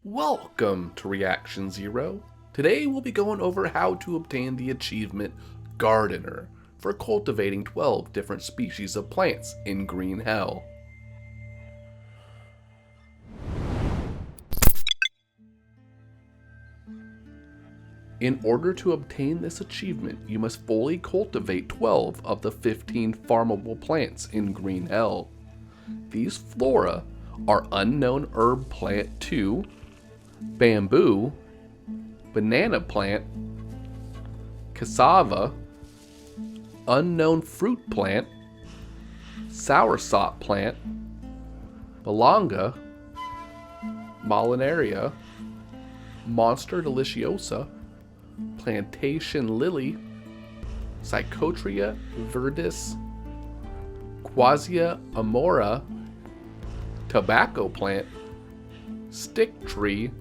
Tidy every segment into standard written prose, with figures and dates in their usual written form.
Welcome to Reaction Zero. Today we'll be going over how to obtain the achievement Gardener for cultivating 12 different species of plants in Green Hell. In order to obtain this achievement, you must fully cultivate 12 of the 15 farmable plants in Green Hell. These flora are Unknown Herb Plant 2, Bamboo, Banana Plant, Cassava, Unknown Fruit Plant, Soursop Plant, Malanga, Monstera, Monstera Deliciosa, Plantain Lily, Psychotria viridis, Quassia Amara, Tobacco Plant, Stick Tree,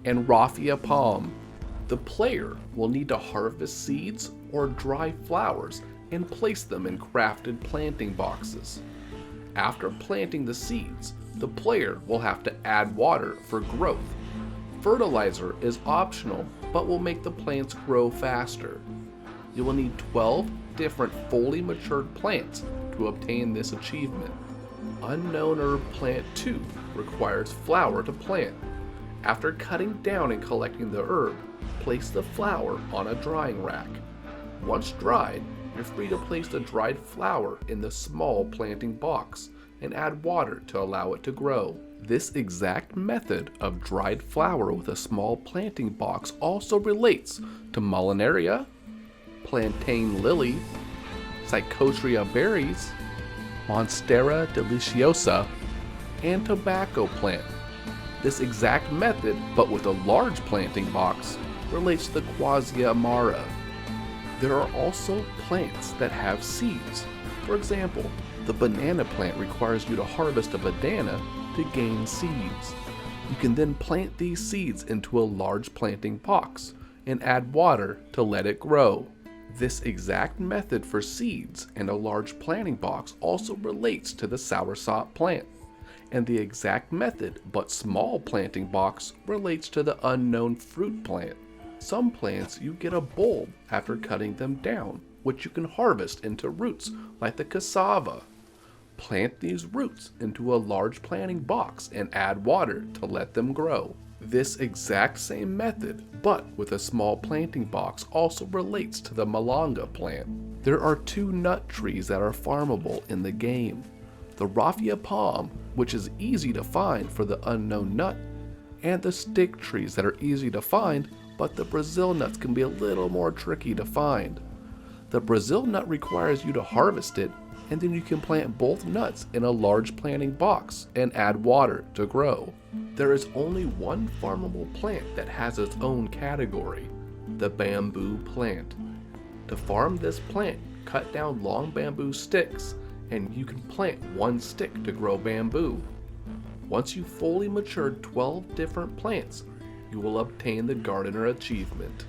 and Raffia Palm. The player will need to harvest seeds or dry flowers and place them in crafted planting boxes. After planting the seeds, the player will have to add water for growth. Fertilizer is optional, but will make the plants grow faster. You will need 12 different fully matured plants to obtain this achievement. Unknown Herb Plant 2 requires flower to plant. After cutting down and collecting the herb, place the flower on a drying rack. Once dried, you're free to place the dried flower in the small planting box and add water to allow it to grow. This exact method of dried flower with a small planting box also relates to Monstera, Plantain Lily, Psychotria berries, Monstera Deliciosa, and Tobacco Plant. This exact method, but with a large planting box, relates to the Quassia Amara. There are also plants that have seeds. For example, the banana plant requires you to harvest a banana to gain seeds. You can then plant these seeds into a large planting box and add water to let it grow. This exact method for seeds and a large planting box also relates to the Soursop plant. And the exact method, but small planting box, relates to the Unknown Fruit Plant. Some plants you get a bulb after cutting them down, which you can harvest into roots like the cassava. Plant these roots into a large planting box and add water to let them grow. This exact same method, but with a small planting box, also relates to the Malanga Plant. There are 2 nut trees that are farmable in the game. The Raffia Palm, which is easy to find for the unknown nut, and the stick trees that are easy to find, but the Brazil nuts can be a little more tricky to find. The Brazil nut requires you to harvest it, and then you can plant both nuts in a large planting box and add water to grow. There is only one farmable plant that has its own category, the bamboo plant. To farm this plant, cut down long bamboo sticks, and you can plant 1 stick to grow bamboo. Once you fully matured 12 different plants, you will obtain the Gardener achievement.